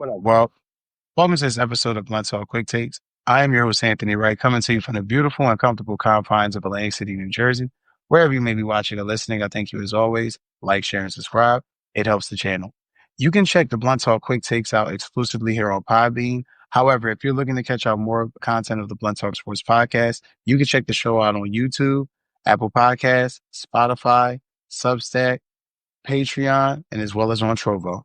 What up? Well, welcome to this episode of Blunt Talk Quick Takes. I am your host, Anthony Wright, coming to you from the beautiful and comfortable confines of Atlantic City, New Jersey. Wherever you may be watching or listening, I thank you as always. Like, share, and subscribe. It helps the channel. You can check the Blunt Talk Quick Takes out exclusively here on Podbean. However, if you're looking to catch out more content of the Blunt Talk Sports podcast, you can check the show out on YouTube, Apple Podcasts, Spotify, Substack, Patreon, and as well as on Trovo.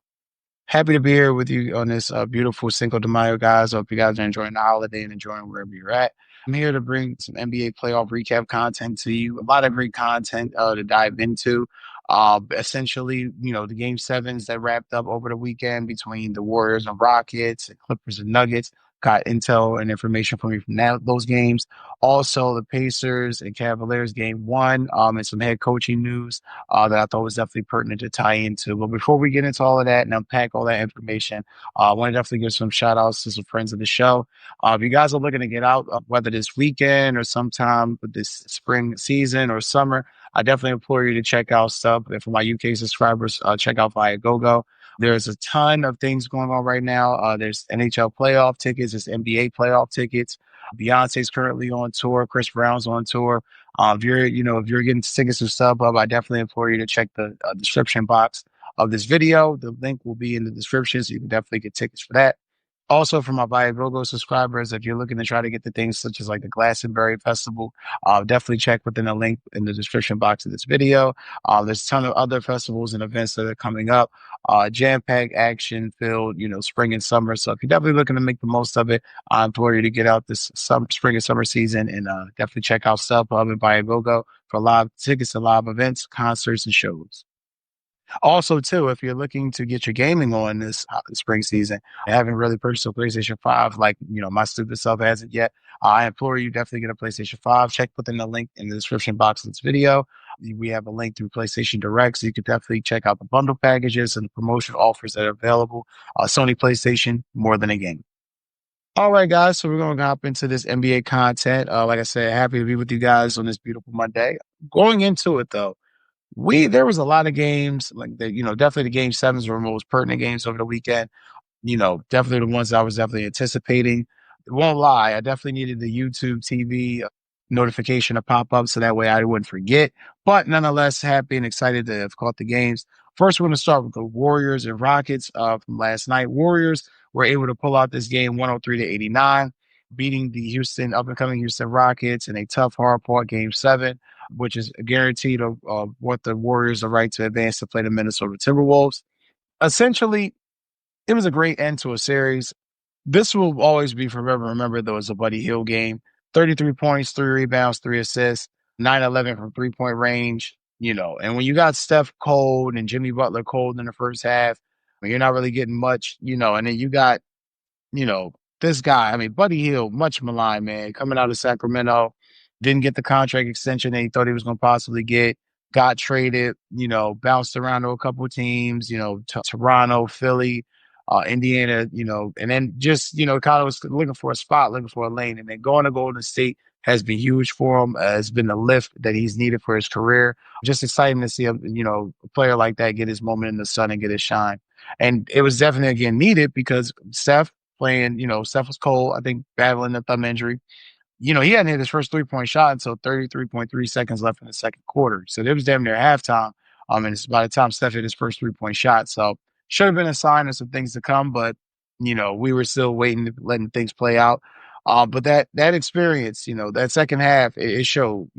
Happy to be here with you on this beautiful Cinco de Mayo, guys. Hope you guys are enjoying the holiday and enjoying wherever you're at. I'm here to bring some NBA playoff recap content to you. A lot of great content to dive into. Essentially, the game sevens that wrapped up over the weekend between the Warriors and Rockets, and Clippers and Nuggets. Got intel and information from me from those games. Also, the Pacers and Cavaliers game one, and some head coaching news that I thought was definitely pertinent to tie into. But before we get into all of that and unpack all that information, I want to definitely give some shout outs to some friends of the show. If you guys are looking to get out, whether this weekend or sometime with this spring season or summer, I definitely implore you to check out stuff. And for my UK subscribers, check out Viagogo. There's a ton of things going on right now. There's NHL playoff tickets, there's NBA playoff tickets. Beyonce's currently on tour. Chris Brown's on tour. If you're getting tickets to StubHub, I definitely implore you to check the description box of this video. The link will be in the description, so you can definitely get tickets for that. Also, for my Viagogo subscribers, if you're looking to try to get the things such as like the Glastonbury Festival, definitely check within the link in the description box of this video. There's a ton of other festivals and events that are coming up, jam-packed, action-filled, spring and summer. So if you're definitely looking to make the most of it, I implore you to get out this spring and summer season and definitely check out StubHub and Viagogo for live tickets to live events, concerts, and shows. Also, too, if you're looking to get your gaming on this spring season and haven't really purchased a PlayStation 5, like, my stupid self hasn't yet, I implore you definitely get a PlayStation 5. Check within the link in the description box of this video. We have a link through PlayStation Direct, so you can definitely check out the bundle packages and the promotional offers that are available. Sony PlayStation, more than a game. All right, guys, so we're going to hop into this NBA content. Like I said, happy to be with you guys on this beautiful Monday. Going into it, though, there was a lot of games like that, definitely the game sevens were most pertinent games over the weekend. Definitely the ones I was definitely anticipating. Won't lie, I definitely needed the YouTube TV notification to pop up so that way I wouldn't forget. But nonetheless, happy and excited to have caught the games. First, we're going to start with the Warriors and Rockets from last night. Warriors were able to pull out this game 103-89, beating the up and coming Houston Rockets in a tough, hard-fought game seven, which is guaranteed of what the Warriors the right to advance to play the Minnesota Timberwolves. Essentially, it was a great end to a series. This will always be forever remembered, though, as a buddyhield game. 33 points, 3 rebounds, 3 assists, 9-11 from three-point range, And when you got Steph cold and Jimmy Butler cold in the first half, when you're not really getting much, and then you got, you know, this guy, Buddy Hield, much maligned, man, coming out of Sacramento, didn't get the contract extension that he thought he was going to possibly get, got traded, bounced around to a couple of teams, Toronto, Philly, Indiana, and then just, kind of was looking for a spot, looking for a lane. And then going to Golden State has been huge for him. Has been the lift that he's needed for his career. Just exciting to see a player like that get his moment in the sun and get his shine. And it was definitely, again, needed because Steph playing, Steph was cold, I think battling a thumb injury. He hadn't hit his first 3-point shot until 33.3 seconds left in the second quarter. So it was damn near halftime. And it's by the time Steph hit his first 3-point shot. So should have been a sign of some things to come, but we were still waiting, letting things play out. But that experience, that second half, it showed,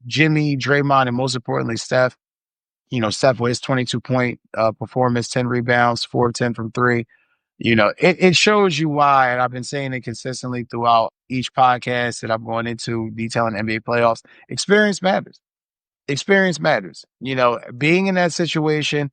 Jimmy, Draymond, and most importantly, Steph. Steph with his 22-point performance, 10 rebounds, 4 of 10 from three. It shows you why, and I've been saying it consistently throughout each podcast that I'm going into detailing NBA playoffs. Experience matters. Experience matters. Being in that situation,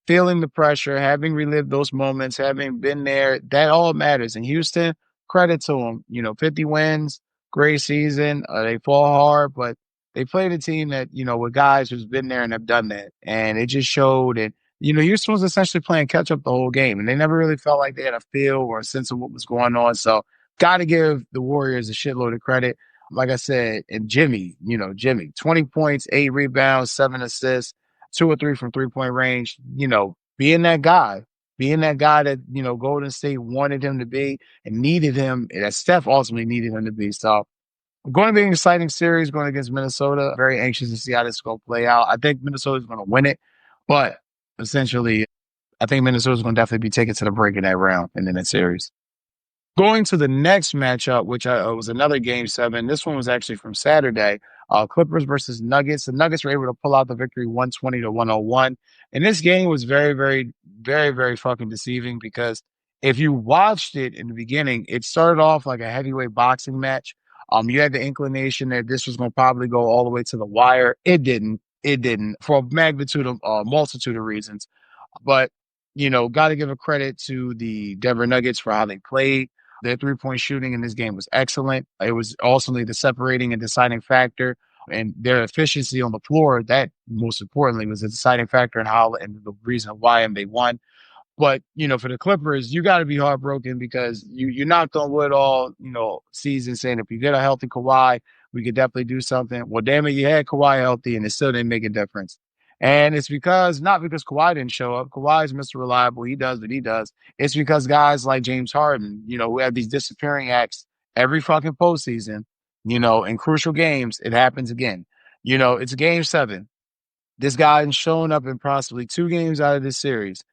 feeling the pressure, having relived those moments, having been there, that all matters. In Houston, credit to them. 50 wins, great season. They fall hard, but they played a team that, with guys who's been there and have done that. And it just showed. And, Houston was essentially playing catch up the whole game. And they never really felt like they had a feel or a sense of what was going on. So, got to give the Warriors a shitload of credit. Like I said, and Jimmy, 20 points, 8 rebounds, 7 assists, 2 or 3 from 3-point range, being that guy, being that guy that, Golden State wanted him to be and needed him, that Steph ultimately needed him to be. So going to be an exciting series going against Minnesota. Very anxious to see how this is going to play out. I think Minnesota's going to win it, but essentially, I think Minnesota's going to definitely be taken to the break in that round and in that series. Going to the next matchup, which was another game seven. This one was actually from Saturday. Clippers versus Nuggets. The Nuggets were able to pull out the victory 120 to 101. And this game was very, very, very, very fucking deceiving because if you watched it in the beginning, it started off like a heavyweight boxing match. You had the inclination that this was going to probably go all the way to the wire. It didn't. It didn't for a magnitude of multitude of reasons. But got to give a credit to the Denver Nuggets for how they played. Their three-point shooting in this game was excellent. It was ultimately the separating and deciding factor, and their efficiency on the floor. That most importantly was a deciding factor in how and the reason why they won. But for the Clippers, you got to be heartbroken because you knocked on wood all season, saying if you get a healthy Kawhi, we could definitely do something. Well, damn it, you had Kawhi healthy, and it still didn't make a difference. And it's not because Kawhi didn't show up. Kawhi is Mr. Reliable. He does what he does. It's because guys like James Harden, who have these disappearing acts every fucking postseason, in crucial games, it happens again. It's game seven. This guy has shown up in possibly two games out of this series.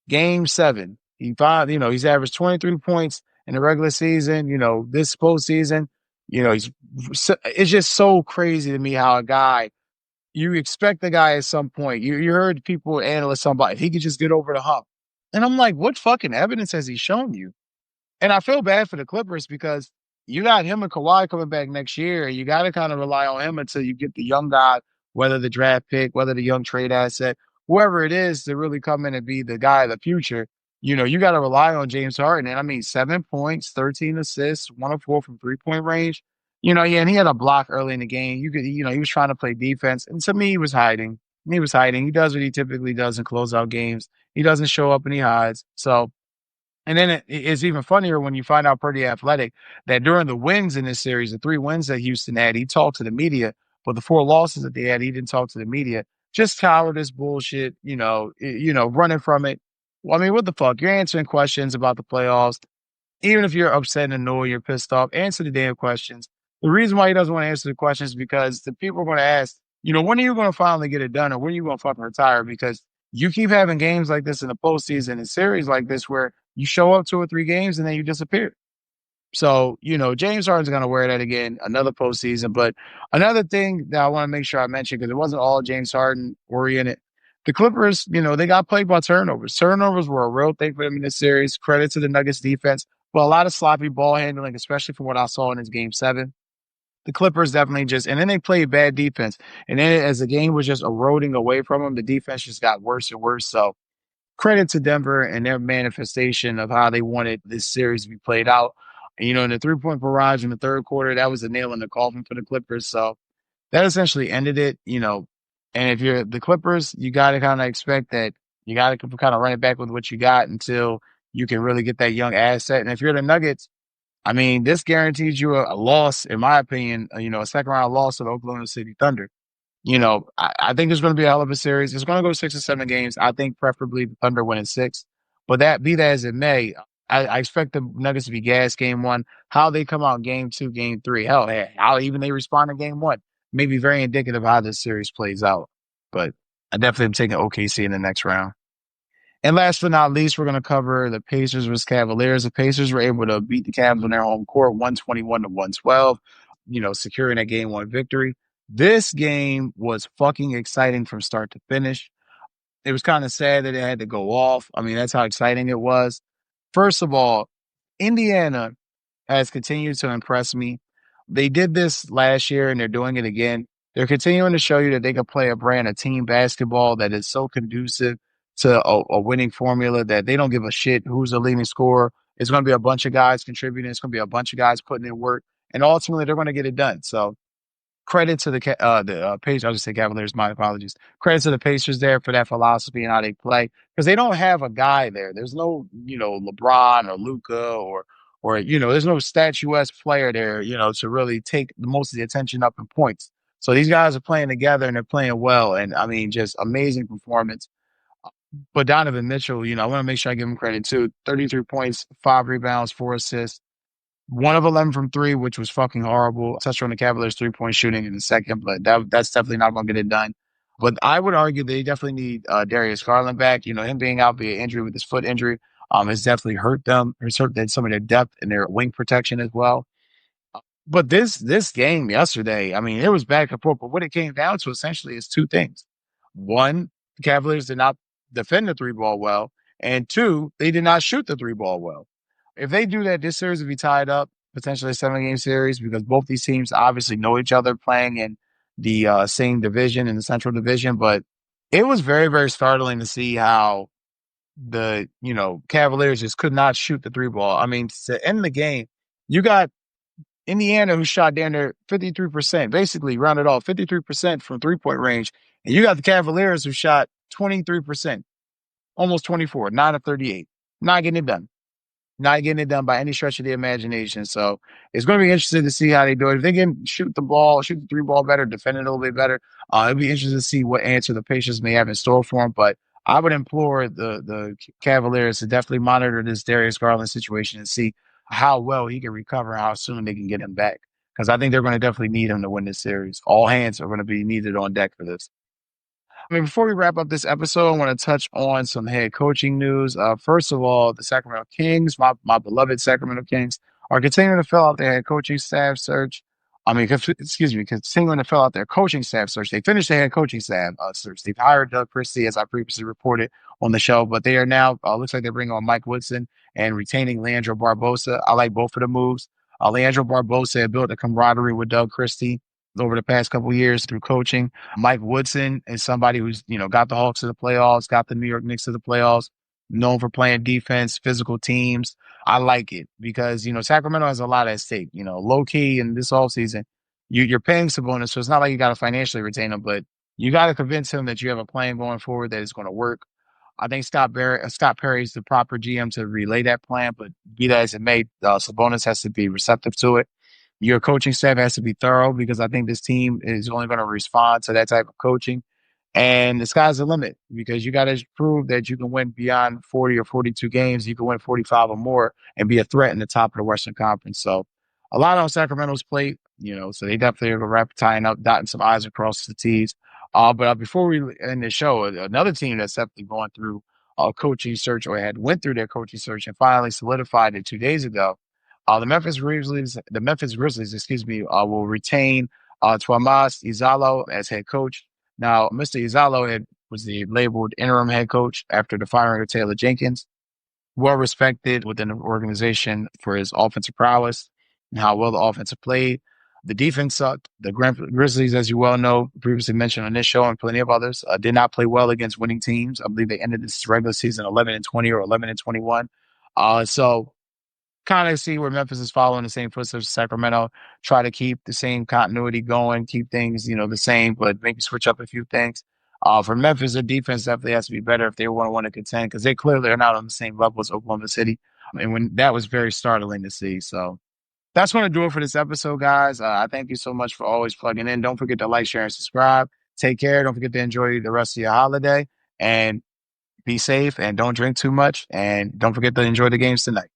Game seven, he's averaged 23 points in the regular season. This postseason, it's just so crazy to me how a guy, you expect the guy at some point. You heard people, analysts, somebody, he could just get over the hump. And I'm like, what fucking evidence has he shown you? And I feel bad for the Clippers because you got him and Kawhi coming back next year, and you got to kind of rely on him until you get the young guy, whether the draft pick, whether the young trade asset, whoever it is, to really come in and be the guy of the future. You got to rely on James Harden. And I mean, 7 points, 13 assists, 1 of 4 from 3-point range. Yeah, and he had a block early in the game. He was trying to play defense. And to me, he was hiding. He was hiding. He does what he typically does in closeout games. He doesn't show up and he hides. So, and then it's even funnier when you find out pretty athletic that during the wins in this series, the 3 wins that Houston had, he talked to the media, but the 4 losses that they had, he didn't talk to the media. Just cowardice bullshit, running from it. Well, I mean, what the fuck? You're answering questions about the playoffs. Even if you're upset and annoyed, you're pissed off, answer the damn questions. The reason why he doesn't want to answer the questions is because the people are going to ask, when are you going to finally get it done or when are you going to fucking retire? Because you keep having games like this in the postseason and series like this where you show up 2 or 3 games and then you disappear. So, James Harden's going to wear that again, another postseason. But another thing that I want to make sure I mention, because it wasn't all James Harden oriented. The Clippers, they got played by turnovers. Turnovers were a real thing for them in this series. Credit to the Nuggets defense. But a lot of sloppy ball handling, especially from what I saw in this game 7. The Clippers definitely and then they played bad defense. And then as the game was just eroding away from them, the defense just got worse and worse. So credit to Denver and their manifestation of how they wanted this series to be played out. And, in the 3-point barrage in the third quarter, that was a nail in the coffin for the Clippers. So that essentially ended it, And if you're the Clippers, you got to kind of expect that you got to kind of run it back with what you got until you can really get that young asset. And if you're the Nuggets, I mean, this guarantees you a loss, in my opinion, a second round loss to the Oklahoma City Thunder. I think it's going to be a hell of a series. It's going to go 6 or 7 games. I think preferably the Thunder win in 6. But be that as it may, I expect the Nuggets to be gas game 1. How they come out game 2, game 3, hell, how even they respond in game 1 may be very indicative of how this series plays out. But I definitely am taking OKC in the next round. And last but not least, we're going to cover the Pacers versus Cavaliers. The Pacers were able to beat the Cavs on their home court, 121 to 112, securing a game 1 victory. This game was fucking exciting from start to finish. It was kind of sad that it had to go off. I mean, that's how exciting it was. First of all, Indiana has continued to impress me. They did this last year and they're doing it again. They're continuing to show you that they can play a brand of team basketball that is so conducive to a winning formula that they don't give a shit who's the leading scorer. It's going to be a bunch of guys contributing. It's going to be a bunch of guys putting in work. And ultimately, they're going to get it done. So credit to the Pacers. I'll just say Cavaliers. My apologies. Credit to the Pacers there for that philosophy and how they play because they don't have a guy there. There's no, LeBron or Luka or there's no statuesque player there, to really take the most of the attention up in points. So these guys are playing together and they're playing well. And I mean, just amazing performance. But Donovan Mitchell, I want to make sure I give him credit too. 33 points, 5 rebounds, 4 assists, 1 of 11 from three, which was fucking horrible. Touched on the Cavaliers 3-point shooting in the second, but that's definitely not going to get it done. But I would argue they definitely need Darius Garland back. Him being out via injury with his foot injury has definitely hurt them. It's hurt some of their depth and their wing protection as well. But this game yesterday, I mean, it was back and forth. But what it came down to essentially is two things. One, the Cavaliers did not defend the three ball well, and two, they did not shoot the three ball well. If they do that, this series would be tied up, potentially a 7 game series, because both these teams obviously know each other, playing in the same division in the Central Division. But it was very, very startling to see how the Cavaliers just could not shoot the three ball. I mean, to end the game, you got Indiana, who shot down there 53%, basically rounded off 53% from 3-point range. And you got the Cavaliers, who shot 23%, almost 24, 9 of 38. Not getting it done. Not getting it done by any stretch of the imagination. So it's going to be interesting to see how they do it. If they can shoot the three ball better, defend it a little bit better, it'll be interesting to see what answer the Pacers may have in store for them. But I would implore the Cavaliers to definitely monitor this Darius Garland situation and see how well he can recover, how soon they can get him back. Because I think they're going to definitely need him to win this series. All hands are going to be needed on deck for this. I mean, before we wrap up this episode, I want to touch on some head coaching news. First of all, the Sacramento Kings, my beloved Sacramento Kings, are continuing to fill out their head coaching staff search. Continuing to fill out their coaching staff search. They finished their head coaching staff search. They've hired Doug Christie, as I previously reported on the show, but they are now, looks like they're bringing on Mike Woodson and retaining Leandro Barbosa. I like both of the moves. Leandro Barbosa had built a camaraderie with Doug Christie over the past couple of years through coaching. Mike Woodson is somebody who's, got the Hawks to the playoffs, got the New York Knicks to the playoffs, known for playing defense, physical teams. I like it because, Sacramento has a lot at stake, low key in this offseason. You're paying Sabonis, so it's not like you got to financially retain him, but you got to convince him that you have a plan going forward that is going to work. I think Scott Perry is the proper GM to relay that plan, but be that as it may, Sabonis has to be receptive to it. Your coaching staff has to be thorough because I think this team is only going to respond to that type of coaching. And the sky's the limit because you got to prove that you can win beyond 40 or 42 games. You can win 45 or more and be a threat in the top of the Western Conference. So a lot on Sacramento's plate, so they definitely are tying up, dotting some I's across the T's. But before we end the show, another team that's definitely going through a coaching search or had went through their coaching search and finally solidified it 2 days ago. The Memphis Grizzlies, will retain Tuamas Izalo as head coach. Now, Mr. Izalo was the labeled interim head coach after the firing of Taylor Jenkins. Well respected within the organization for his offensive prowess and how well the offense played. The defense sucked. The Grizzlies, as you well know, previously mentioned on this show and plenty of others, did not play well against winning teams. I believe they ended this regular season 11-20 or 11-21. So kind of see where Memphis is following the same footsteps as Sacramento, try to keep the same continuity going, keep things, the same, but maybe switch up a few things. For Memphis, their defense definitely has to be better if they want to contend because they clearly are not on the same level as Oklahoma City. And when that was very startling to see. So that's going to do it for this episode, guys. I thank you so much for always plugging in. Don't forget to like, share, and subscribe. Take care. Don't forget to enjoy the rest of your holiday and be safe and don't drink too much. And don't forget to enjoy the games tonight.